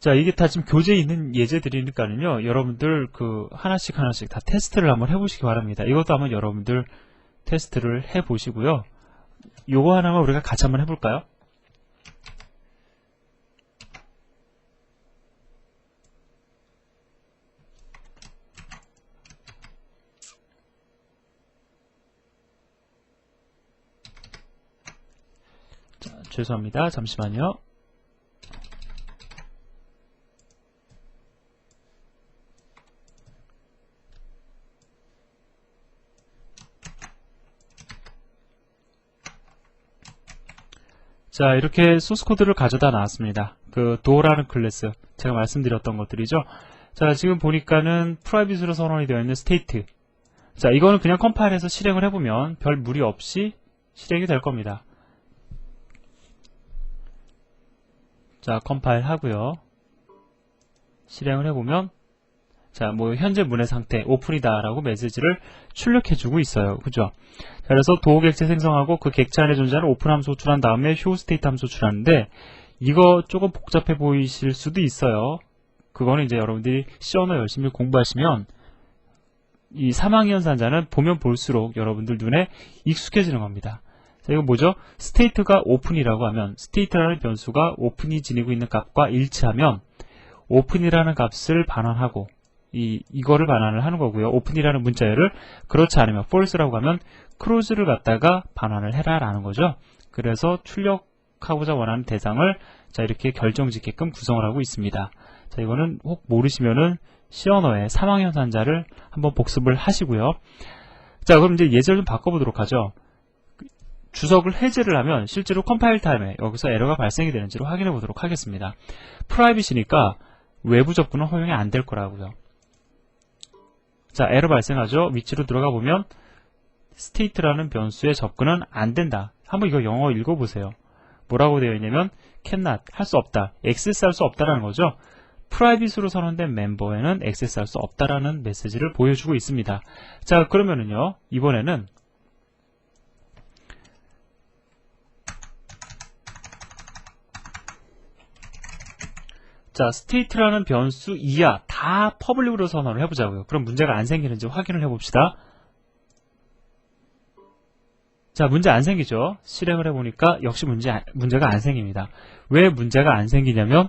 자, 이게 다 지금 교재에 있는 예제들이니까는요, 여러분들 하나씩 다 테스트를 한번 해보시기 바랍니다. 이것도 한번 여러분들 테스트를 해보시고요. 요거 하나만 우리가 같이 한번 해볼까요? 자, 죄송합니다. 잠시만요. 자, 이렇게 소스코드를 가져다 놨습니다. 도어라는 클래스, 제가 말씀드렸던 것들이죠. 자, 지금 보니까는 프라이빗으로 선언이 되어 있는 스테이트. 자, 이거는 그냥 컴파일해서 실행을 해보면 별 무리 없이 실행이 될 겁니다. 자, 컴파일 하고요. 실행을 해보면, 자, 현재 문의 상태, 오픈이다라고 메시지를 출력해주고 있어요. 그죠? 그래서 도어 객체 생성하고 그 객체 안에 존재하는 오픈 함수 호출한 다음에 show state 함수 호출하는데, 이거 조금 복잡해 보이실 수도 있어요. 그거는 이제 여러분들이 C 언어 열심히 공부하시면, 이 사망연산자는 보면 볼수록 여러분들 눈에 익숙해지는 겁니다. 자, 이거 뭐죠? state가 open이라고 하면, state라는 변수가 open이 지니고 있는 값과 일치하면, open이라는 값을 반환하고, 이거를 반환을 하는 거고요. open이라는 문자열을 그렇지 않으면 false라고 하면 close를 갖다가 반환을 해라 라는 거죠. 그래서 출력하고자 원하는 대상을 자, 이렇게 결정짓게끔 구성을 하고 있습니다. 자, 이거는 혹 모르시면은 C 언어의 사망연산자를 한번 복습을 하시고요. 자, 그럼 이제 예제를 좀 바꿔보도록 하죠. 주석을 해제를 하면 실제로 컴파일 타임에 여기서 에러가 발생이 되는지를 확인해 보도록 하겠습니다. 프라이빗이니까 외부 접근은 허용이 안 될 거라고요. 자, 에러 발생하죠. 위치로 들어가 보면 state라는 변수의 접근은 안 된다. 한번 이거 영어 읽어보세요. 뭐라고 되어 있냐면 cannot, 할 수 없다, 액세스할 수 없다라는 거죠. 프라이빗으로 선언된 멤버에는 액세스할 수 없다라는 메시지를 보여주고 있습니다. 자, 그러면은요, 이번에는 자, state라는 변수 이하 다 퍼블릭으로 선언을 해보자고요. 그럼 문제가 안 생기는지 확인을 해봅시다. 자, 문제 안 생기죠? 실행을 해보니까 역시 문제가 안 생깁니다. 왜 문제가 안 생기냐면,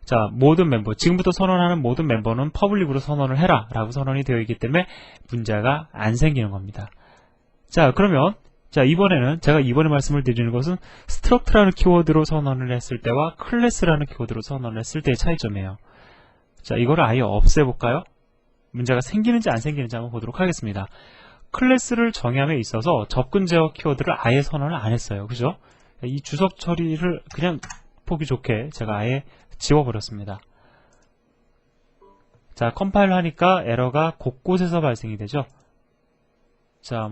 자, 모든 멤버, 지금부터 선언하는 모든 멤버는 퍼블릭으로 선언을 해라 라고 선언이 되어 있기 때문에 문제가 안 생기는 겁니다. 자, 그러면 자, 이번에는 제가 이번에 말씀을 드리는 것은 struct라는 키워드로 선언을 했을 때와 class라는 키워드로 선언을 했을 때의 차이점이에요. 자, 이거를 아예 없애볼까요? 문제가 생기는지 안 생기는지 한번 보도록 하겠습니다. 클래스를 정의함에 있어서 접근 제어 키워드를 아예 선언을 안 했어요. 그죠? 이 주석 처리를 그냥 보기 좋게 제가 아예 지워버렸습니다. 자, 컴파일 하니까 에러가 곳곳에서 발생이 되죠. 자,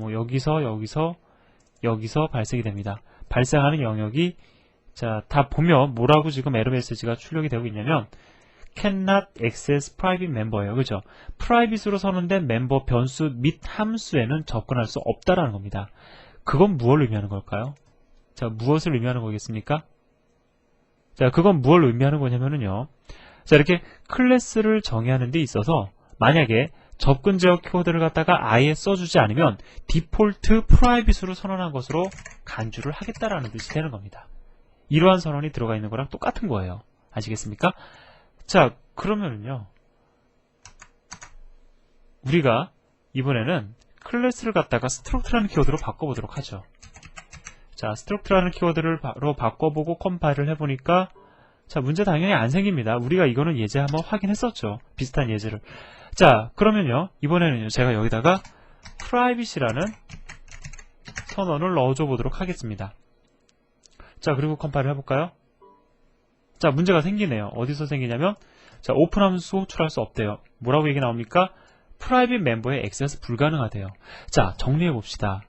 여기서 발생이 됩니다. 발생하는 영역이, 자, 다 보면 뭐라고 지금 에러 메시지가 출력이 되고 있냐면 cannot access private member예요. 그죠? 프라이빗으로 선언된 멤버 변수 및 함수에는 접근할 수 없다라는 겁니다. 그건 무엇을 의미하는 걸까요? 자, 무엇을 의미하는 거겠습니까? 자, 그건 무엇을 의미하는 거냐면요. 자, 이렇게 클래스를 정의하는 데 있어서 만약에 접근 제어 키워드를 갖다가 아예 써주지 않으면 디폴트 프라이빗으로 선언한 것으로 간주를 하겠다라는 뜻이 되는 겁니다. 이러한 선언이 들어가 있는 거랑 똑같은 거예요. 아시겠습니까? 자, 그러면은요, 우리가 이번에는 클래스를 갖다가 struct라는 키워드로 바꿔보도록 하죠. 자, struct라는 키워드를 바로 바꿔보고 컴파일을 해보니까, 자, 문제 당연히 안 생깁니다. 우리가 이거는 예제 한번 확인했었죠. 비슷한 예제를. 자, 그러면요, 이번에는요, 제가 여기다가 privacy라는 선언을 넣어줘 보도록 하겠습니다. 자, 그리고 컴파일을 해볼까요? 자, 문제가 생기네요. 어디서 생기냐면, 자, 오픈 함수 호출할 수 없대요. 뭐라고 얘기 나옵니까? 프라이빗 멤버에 액세스 불가능하대요. 자, 정리해 봅시다.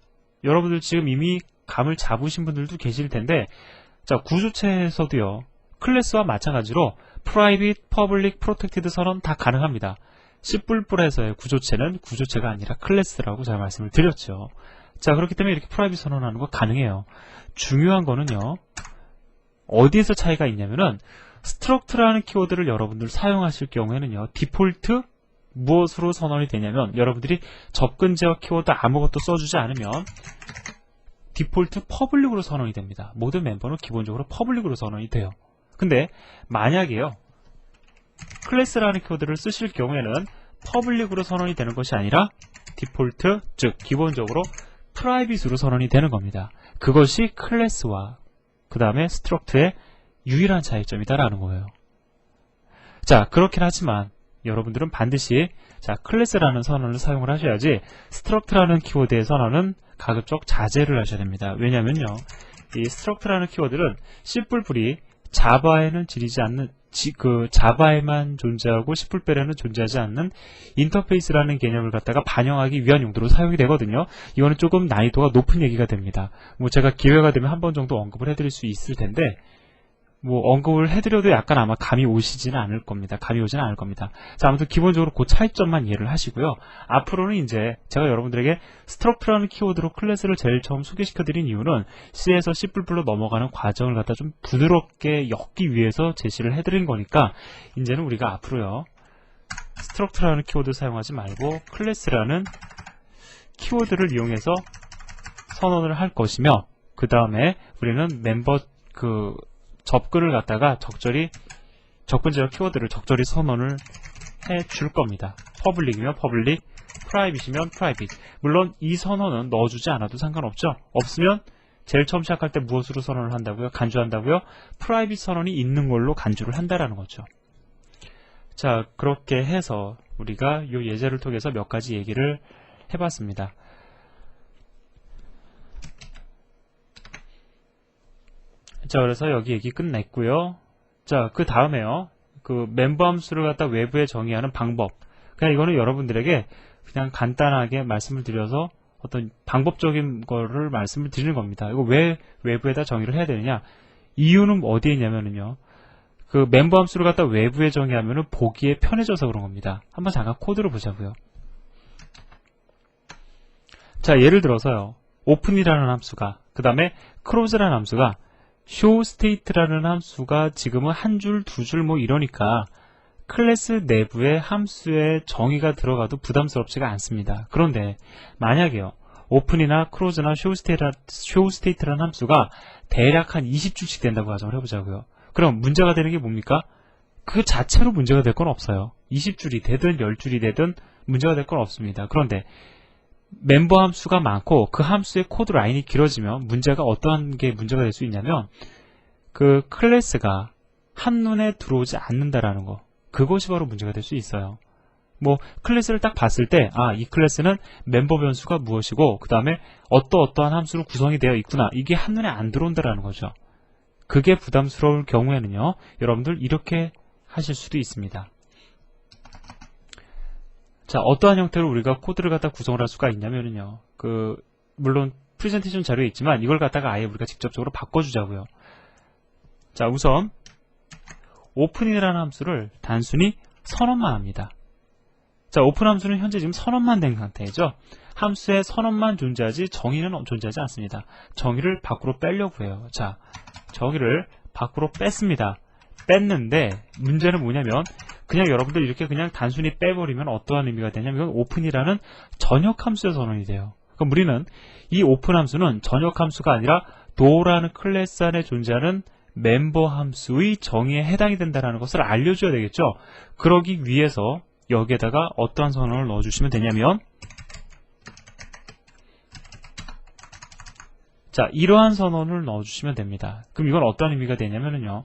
여러분들 지금 이미 감을 잡으신 분들도 계실 텐데, 자, 구조체에서도요, 클래스와 마찬가지로 프라이빗, 퍼블릭, 프로텍티드 선언 다 가능합니다. C++에서의 구조체는 구조체가 아니라 클래스라고 제가 말씀을 드렸죠. 자, 그렇기 때문에 이렇게 프라이빗 선언하는 거 가능해요. 중요한 거는요, 어디에서 차이가 있냐면은 struct라는 키워드를 여러분들 사용하실 경우에는요, 디폴트 무엇으로 선언이 되냐면, 여러분들이 접근 제어 키워드 아무것도 써주지 않으면 디폴트 퍼블릭으로 선언이 됩니다. 모든 멤버는 기본적으로 퍼블릭으로 선언이 돼요. 근데 만약에요, 클래스라는 키워드를 쓰실 경우에는 퍼블릭으로 선언이 되는 것이 아니라 디폴트, 즉 기본적으로 프라이빗으로 선언이 되는 겁니다. 그것이 클래스와 그 다음에 스트럭트의 유일한 차이점이다라는 거예요. 자, 그렇긴 하지만 여러분들은 반드시 클래스라는 선언을 사용을 하셔야지 스트럭트라는 키워드의 선언은 가급적 자제를 하셔야 됩니다. 왜냐면요, 이 스트럭트라는 키워드는 C++이 자바에는 지니지 않는 자바에만 존재하고 C++에는 존재하지 않는 인터페이스라는 개념을 갖다가 반영하기 위한 용도로 사용이 되거든요. 이거는 조금 난이도가 높은 얘기가 됩니다. 뭐 제가 기회가 되면 한 번 정도 언급을 해드릴 수 있을 텐데, 뭐 언급을 해드려도 약간 아마 감이 오시지는 않을 겁니다. 감이 오지는 않을 겁니다. 자, 아무튼 기본적으로 그 차이점만 이해를 하시고요. 앞으로는 이제 제가 여러분들에게 스트럭트라는 키워드로 클래스를 제일 처음 소개시켜드린 이유는 C에서 C++로 넘어가는 과정을 갖다 좀 부드럽게 엮기 위해서 제시를 해드린 거니까, 이제는 우리가 앞으로요, 스트럭트라는 키워드 사용하지 말고 클래스라는 키워드를 이용해서 선언을 할 것이며, 그 다음에 우리는 멤버 접근을 갖다가 적절히 접근 제어 키워드를 적절히 선언을 해 줄 겁니다. 퍼블릭이면 퍼블릭, 프라이빗이면 프라이빗. 물론 이 선언은 넣어주지 않아도 상관없죠. 없으면 제일 처음 시작할 때 무엇으로 선언을 한다고요? 간주한다고요? 프라이빗 선언이 있는 걸로 간주를 한다라는 거죠. 자, 그렇게 해서 우리가 이 예제를 통해서 몇 가지 얘기를 해봤습니다. 자, 그래서 여기 얘기 끝냈고요. 자, 그 다음에요, 그 멤버 함수를 갖다 외부에 정의하는 방법. 그냥 이거는 여러분들에게 그냥 간단하게 말씀을 드려서 어떤 방법적인 거를 말씀을 드리는 겁니다. 이거 왜 외부에다 정의를 해야 되느냐? 이유는 어디에 있냐면요, 그 멤버 함수를 갖다 외부에 정의하면은 보기에 편해져서 그런 겁니다. 한번 잠깐 코드를 보자고요. 자, 예를 들어서요, 오픈이라는 함수가, 그 다음에 close라는 함수가, showState라는 함수가 지금은 한 줄, 두 줄 뭐 이러니까 클래스 내부에 함수의 정의가 들어가도 부담스럽지가 않습니다. 그런데 만약에요, 오픈이나 close나 showState라는 함수가 대략 한 20줄씩 된다고 가정을 해보자고요. 그럼 문제가 되는 게 뭡니까? 그 자체로 문제가 될 건 없어요. 20줄이 되든 10줄이 되든 문제가 될 건 없습니다. 그런데 멤버 함수가 많고 그 함수의 코드 라인이 길어지면 문제가 어떠한 게 문제가 될 수 있냐면, 그 클래스가 한눈에 들어오지 않는다라는 거, 그것이 바로 문제가 될 수 있어요. 뭐 클래스를 딱 봤을 때, 아, 이 클래스는 멤버 변수가 무엇이고 그 다음에 어떠한 함수로 구성이 되어 있구나, 이게 한눈에 안 들어온다라는 거죠. 그게 부담스러울 경우에는요, 여러분들 이렇게 하실 수도 있습니다. 자, 어떠한 형태로 우리가 코드를 갖다 구성을 할 수가 있냐면요, 물론 프레젠테이션 자료에 있지만 이걸 갖다가 아예 우리가 직접적으로 바꿔주자고요. 자, 우선 오픈이라는 함수를 단순히 선언만 합니다. 자, 오픈 함수는 현재 지금 선언만 된 상태죠. 함수에 선언만 존재하지 정의는 존재하지 않습니다. 정의를 밖으로 빼려고 해요. 자, 정의를 밖으로 뺐습니다. 뺐는데 문제는 뭐냐면, 그냥 여러분들 이렇게 그냥 단순히 빼버리면 어떠한 의미가 되냐면, 오픈이라는 전역 함수의 선언이 돼요. 그럼 우리는 이 오픈 함수는 전역 함수가 아니라 do라는 클래스 안에 존재하는 멤버 함수의 정의에 해당이 된다는 것을 알려줘야 되겠죠. 그러기 위해서 여기에다가 어떠한 선언을 넣어주시면 되냐면, 자, 이러한 선언을 넣어주시면 됩니다. 그럼 이건 어떤 의미가 되냐면요,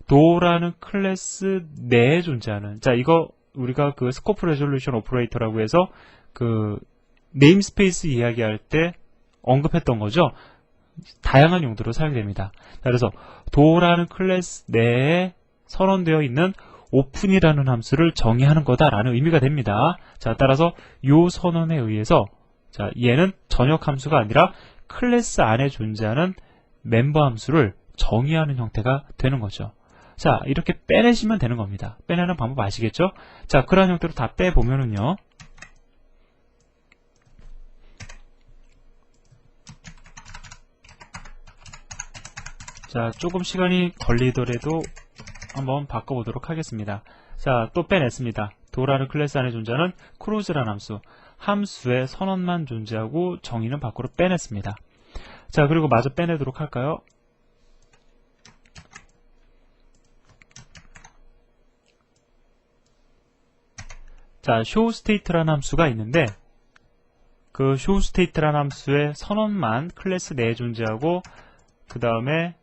do라는 클래스 내에 존재하는, 자, 이거 우리가 그 스코프 레졸루션 오퍼레이터라고 해서 그 네임스페이스 이야기할 때 언급했던 거죠. 다양한 용도로 사용됩니다. 자, 그래서 do라는 클래스 내에 선언되어 있는 오픈이라는 함수를 정의하는 거다라는 의미가 됩니다. 자, 따라서 이 선언에 의해서, 자, 얘는 전역 함수가 아니라 클래스 안에 존재하는 멤버 함수를 정의하는 형태가 되는 거죠. 자, 이렇게 빼내시면 되는 겁니다. 빼내는 방법 아시겠죠? 자, 그러한 형태로 다 빼보면은요, 자, 조금 시간이 걸리더라도 한번 바꿔보도록 하겠습니다. 자, 또 빼냈습니다. 도라는 클래스 안에 존재하는 크루즈라는 함수의 선언만 존재하고 정의는 밖으로 빼냈습니다. 자, 그리고 마저 빼내도록 할까요? 자, showState라는 함수가 있는데 그 showState라는 함수의 선언만 클래스 내에 존재하고 그 다음에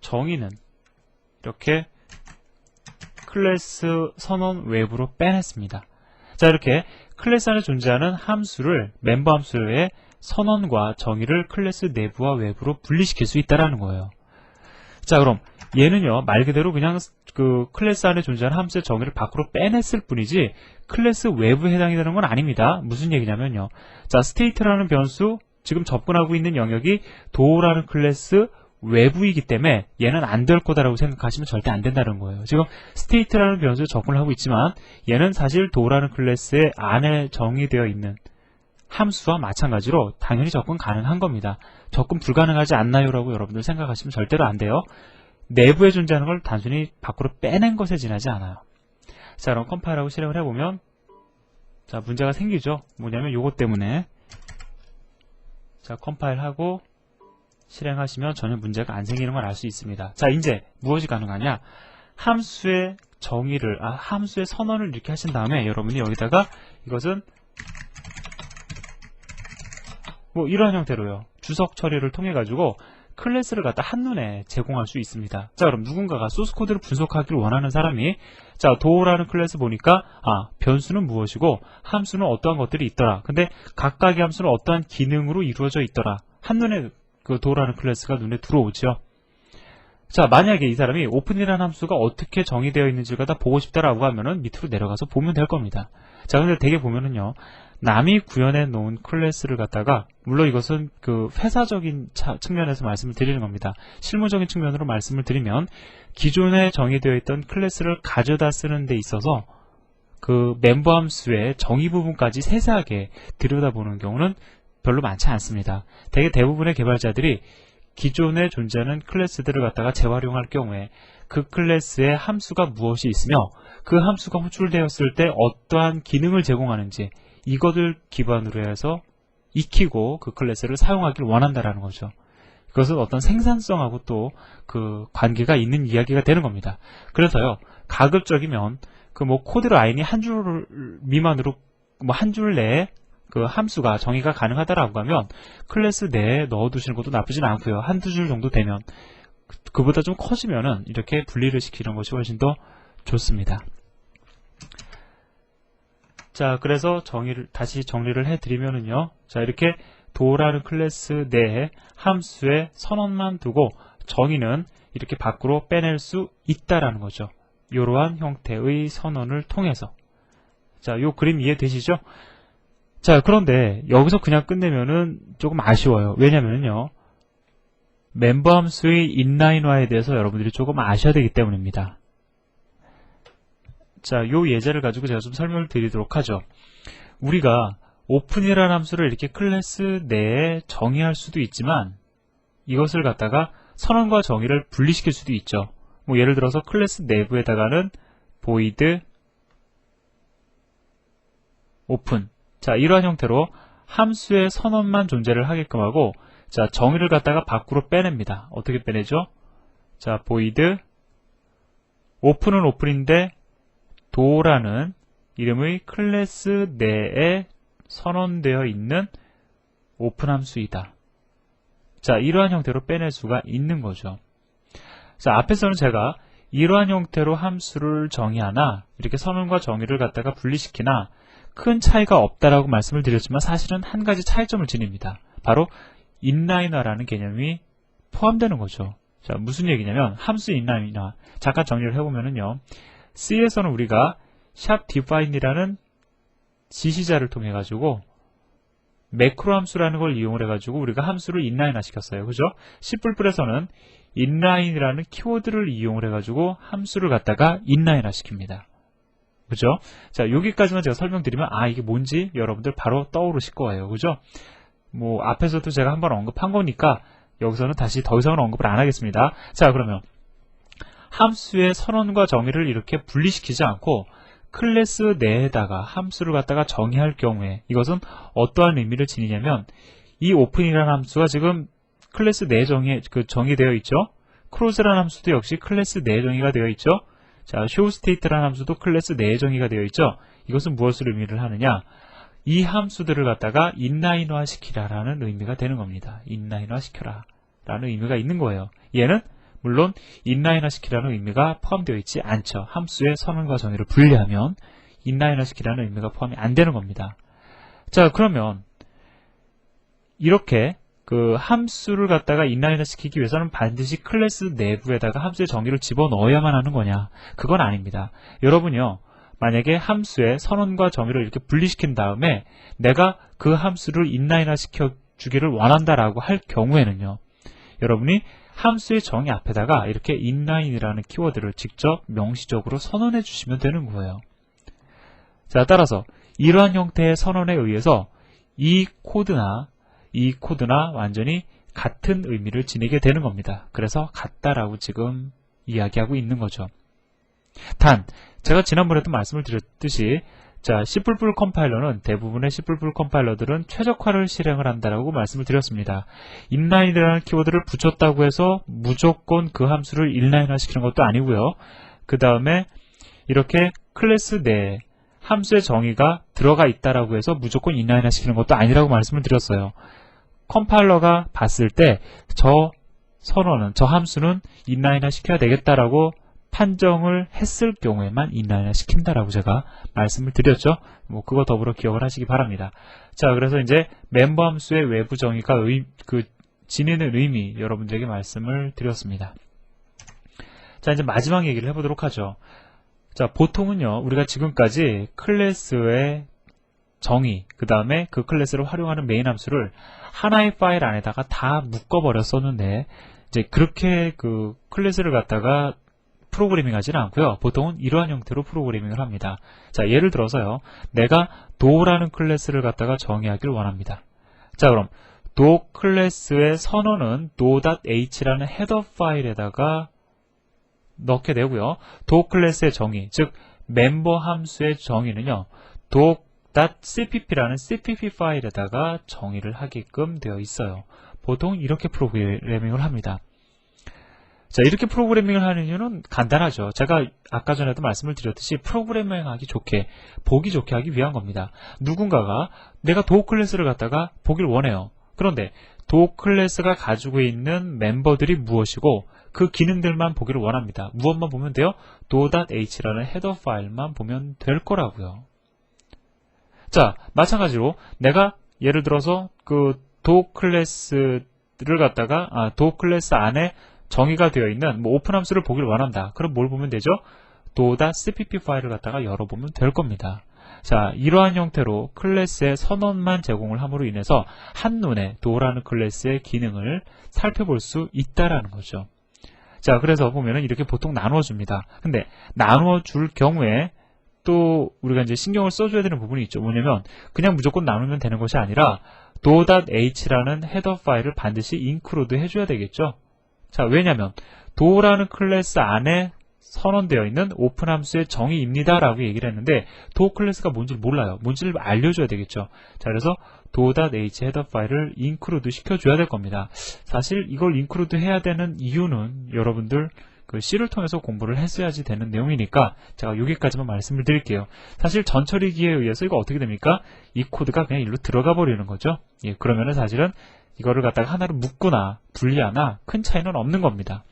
정의는 이렇게 클래스 선언 외부로 빼냈습니다. 자, 이렇게 클래스 안에 존재하는 함수를 멤버 함수의 선언과 정의를 클래스 내부와 외부로 분리시킬 수 있다는 거예요. 자, 그럼 얘는요, 말 그대로 그냥 그 클래스 안에 존재하는 함수의 정의를 밖으로 빼냈을 뿐이지 클래스 외부에 해당이 되는 건 아닙니다. 무슨 얘기냐면요. 자, state라는 변수, 지금 접근하고 있는 영역이 도라는 클래스 외부이기 때문에 얘는 안 될 거다라고 생각하시면 절대 안 된다는 거예요. 지금 state라는 변수에 접근을 하고 있지만 얘는 사실 도라는 클래스의 안에 정의되어 있는 함수와 마찬가지로 당연히 접근 가능한 겁니다. 접근 불가능하지 않나요? 라고 여러분들 생각하시면 절대로 안 돼요. 내부에 존재하는 걸 단순히 밖으로 빼낸 것에 지나지 않아요. 자, 그럼 컴파일하고 실행을 해보면 자, 문제가 생기죠. 뭐냐면 요것 때문에 자, 컴파일하고 실행하시면 전혀 문제가 안 생기는 걸 알 수 있습니다. 자, 이제 무엇이 가능하냐? 함수의 정의를, 함수의 선언을 이렇게 하신 다음에 여러분이 여기다가 이것은 뭐 이러한 형태로요. 주석 처리를 통해 가지고 클래스를 갖다 한눈에 제공할 수 있습니다. 자, 그럼 누군가가 소스 코드를 분석하기를 원하는 사람이 자, 도라는 클래스 보니까 변수는 무엇이고 함수는 어떠한 것들이 있더라. 근데 각각의 함수는 어떠한 기능으로 이루어져 있더라. 한눈에 그 도라는 클래스가 눈에 들어오죠. 자, 만약에 이 사람이 오픈이라는 함수가 어떻게 정의되어 있는지를 갖다 보고 싶다라고 하면은 밑으로 내려가서 보면 될 겁니다. 자, 근데 되게 보면은요, 남이 구현해 놓은 클래스를 갖다가, 물론 이것은 그 회사적인 측면에서 말씀을 드리는 겁니다. 실무적인 측면으로 말씀을 드리면, 기존에 정의되어 있던 클래스를 가져다 쓰는 데 있어서, 그 멤버 함수의 정의 부분까지 세세하게 들여다보는 경우는 별로 많지 않습니다. 대부분의 개발자들이 기존에 존재하는 클래스들을 갖다가 재활용할 경우에 그 클래스의 함수가 무엇이 있으며 그 함수가 호출되었을 때 어떠한 기능을 제공하는지 이것을 기반으로 해서 익히고 그 클래스를 사용하길 원한다라는 거죠. 그것은 어떤 생산성하고 또 그 관계가 있는 이야기가 되는 겁니다. 그래서요, 가급적이면 그 뭐 코드 라인이 한 줄 미만으로 뭐 한 줄 내에 그 함수가 정의가 가능하다라고 하면 클래스 내에 넣어두시는 것도 나쁘진 않고요. 한두 줄 정도 되면 그보다 좀 커지면은 이렇게 분리를 시키는 것이 훨씬 더 좋습니다. 자, 그래서 다시 정리를 해드리면은요. 자, 이렇게 도라는 클래스 내에 함수의 선언만 두고 정의는 이렇게 밖으로 빼낼 수 있다라는 거죠. 이러한 형태의 선언을 통해서. 자, 요 그림 이해되시죠? 자, 그런데 여기서 그냥 끝내면은 조금 아쉬워요. 왜냐면요, 멤버 함수의 인라인화에 대해서 여러분들이 조금 아셔야 되기 때문입니다. 자, 요 예제를 가지고 제가 좀 설명을 드리도록 하죠. 우리가 오픈이라는 함수를 이렇게 클래스 내에 정의할 수도 있지만 이것을 갖다가 선언과 정의를 분리시킬 수도 있죠. 뭐 예를 들어서 클래스 내부에다가는 void open, 자, 이러한 형태로 함수의 선언만 존재를 하게끔 하고, 자, 정의를 갖다가 밖으로 빼냅니다. 어떻게 빼내죠? 자, void open은 open인데 도라는 이름의 클래스 내에 선언되어 있는 오픈 함수이다. 자, 이러한 형태로 빼낼 수가 있는 거죠. 자, 앞에서는 제가 이러한 형태로 함수를 정의하나 이렇게 선언과 정의를 갖다가 분리시키나 큰 차이가 없다라고 말씀을 드렸지만 사실은 한 가지 차이점을 지닙니다. 바로 인라인화라는 개념이 포함되는 거죠. 자, 무슨 얘기냐면 함수 인라인화. 잠깐 정리를 해보면은요, C에서는 우리가 샵define이라는 지시자를 통해 가지고 매크로 함수라는 걸 이용을 해가지고 우리가 함수를 인라인화 시켰어요. 그죠? C++에서는 inline이라는 키워드를 이용을 해가지고 함수를 갖다가 인라인화 시킵니다. 그죠? 자, 여기까지만 제가 설명드리면 이게 뭔지 여러분들 바로 떠오르실 거예요. 그죠? 뭐 앞에서도 제가 한번 언급한 거니까 여기서는 다시 더 이상은 언급을 안 하겠습니다. 자, 그러면 함수의 선언과 정의를 이렇게 분리시키지 않고 클래스 내에다가 함수를 갖다가 정의할 경우에 이것은 어떠한 의미를 지니냐면 이 오픈이라는 함수가 지금 클래스 내에 정의되어 있죠. close라는 함수도 역시 클래스 내에 정의가 되어 있죠. 자, showState라는 함수도 클래스 내에 정의가 되어 있죠. 이것은 무엇을 의미를 하느냐? 이 함수들을 갖다가 인라인화 시키라라는 의미가 되는 겁니다. 인라인화 시켜라 라는 의미가 있는 거예요. 얘는 물론 인라인화 시키라는 의미가 포함되어 있지 않죠. 함수의 선언과 정의를 분리하면 인라인화 시키라는 의미가 포함이 안 되는 겁니다. 자, 그러면 이렇게 그 함수를 갖다가 인라인화 시키기 위해서는 반드시 클래스 내부에다가 함수의 정의를 집어넣어야만 하는 거냐? 그건 아닙니다. 여러분요, 만약에 함수의 선언과 정의를 이렇게 분리시킨 다음에 내가 그 함수를 인라인화 시켜주기를 원한다라고 할 경우에는요, 여러분이 함수의 정의 앞에다가 이렇게 inline이라는 키워드를 직접 명시적으로 선언해 주시면 되는 거예요. 자, 따라서 이러한 형태의 선언에 의해서 이 코드나 완전히 같은 의미를 지니게 되는 겁니다. 그래서 같다라고 지금 이야기하고 있는 거죠. 단, 제가 지난번에도 말씀을 드렸듯이 자, C++ 컴파일러는 대부분의 C++ 컴파일러들은 최적화를 실행을 한다라고 말씀을 드렸습니다. inline이라는 키워드를 붙였다고 해서 무조건 그 함수를 inline화 시키는 것도 아니고요. 그 다음에 이렇게 클래스 내에 함수의 정의가 들어가 있다라고 해서 무조건 inline화 시키는 것도 아니라고 말씀을 드렸어요. 컴파일러가 봤을 때 저 함수는 inline화 시켜야 되겠다라고 판정을 했을 경우에만 inline화 시킨다라고 제가 말씀을 드렸죠. 뭐 그거 더불어 기억을 하시기 바랍니다. 자, 그래서 이제 멤버 함수의 외부 정의가 지니는 의미 여러분들에게 말씀을 드렸습니다. 자, 이제 마지막 얘기를 해보도록 하죠. 자, 보통은요, 우리가 지금까지 클래스의 정의, 그 다음에 그 클래스를 활용하는 메인 함수를 하나의 파일 안에다가 다 묶어버렸었는데, 이제 그렇게 그 클래스를 갖다가 프로그래밍 하지는 않고요. 보통은 이러한 형태로 프로그래밍을 합니다. 자, 예를 들어서요. 내가 do라는 클래스를 갖다가 정의하기를 원합니다. 자, 그럼 do 클래스의 선언은 do.h라는 헤더 파일에다가 넣게 되고요. do 클래스의 정의, 즉 멤버 함수의 정의는요. do.cpp라는 cpp 파일에다가 정의를 하게끔 되어 있어요. 보통 이렇게 프로그래밍을 합니다. 자, 이렇게 프로그래밍을 하는 이유는 간단하죠. 제가 아까 전에도 말씀을 드렸듯이 프로그래밍하기 좋게, 보기 좋게 하기 위한 겁니다. 누군가가 내가 do 클래스를 갖다가 보길 원해요. 그런데 do 클래스가 가지고 있는 멤버들이 무엇이고 그 기능들만 보기를 원합니다. 무엇만 보면 돼요? do.h라는 헤더 파일만 보면 될 거라고요. 자, 마찬가지로 내가 예를 들어서 그 do 클래스를 갖다가 do 클래스 안에 정의가 되어 있는 오픈 함수를 보길 원한다. 그럼 뭘 보면 되죠? do.cpp 파일을 갖다가 열어보면 될 겁니다. 자, 이러한 형태로 클래스의 선언만 제공을 함으로 인해서 한눈에 do라는 클래스의 기능을 살펴볼 수 있다라는 거죠. 자, 그래서 보면은 이렇게 보통 나누어 줍니다. 근데 나누어 줄 경우에 또 우리가 이제 신경을 써줘야 되는 부분이 있죠. 뭐냐면 그냥 무조건 나누면 되는 것이 아니라 do.h라는 헤더 파일을 반드시 include 해줘야 되겠죠. 자, 왜냐면 do라는 클래스 안에 선언되어 있는 오픈 함수의 정의입니다 라고 얘기를 했는데 do 클래스가 뭔지를 몰라요. 뭔지를 알려줘야 되겠죠. 자, 그래서 do.h 헤더 파일을 include 시켜줘야 될 겁니다. 사실 이걸 include 해야 되는 이유는 여러분들 그 C를 통해서 공부를 했어야지 되는 내용이니까 제가 여기까지만 말씀을 드릴게요. 사실 전처리기에 의해서 이거 어떻게 됩니까? 이 코드가 그냥 일로 들어가 버리는 거죠. 예, 그러면은 사실은 이거를 갖다가 하나로 묶거나 분리하나 큰 차이는 없는 겁니다.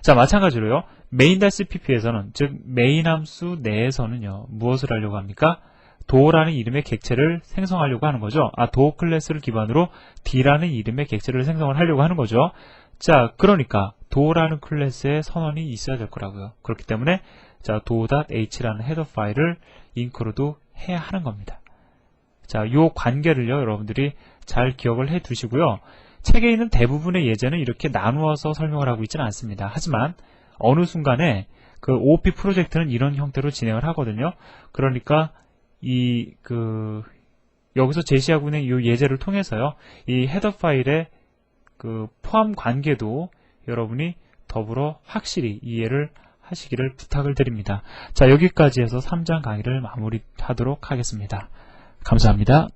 자, 마찬가지로요. main.cpp에서는 즉 메인 함수 내에서는요. 무엇을 하려고 합니까? do라는 이름의 객체를 생성하려고 하는 거죠. do 클래스를 기반으로 d라는 이름의 객체를 생성을 하려고 하는 거죠. 자, 그러니까 do라는 클래스의 선언이 있어야 될 거라고요. 그렇기 때문에 자, do.h라는 헤더 파일을 include 해야 하는 겁니다. 자, 요 관계를요, 여러분들이 잘 기억을 해 두시고요. 책에 있는 대부분의 예제는 이렇게 나누어서 설명을 하고 있지는 않습니다. 하지만 어느 순간에 그 OOP 프로젝트는 이런 형태로 진행을 하거든요. 그러니까 여기서 제시하고 있는 이 예제를 통해서요. 이 헤더 파일의 그 포함 관계도 여러분이 더불어 확실히 이해를 하시기를 부탁을 드립니다. 자, 여기까지 해서 3장 강의를 마무리하도록 하겠습니다. 감사합니다.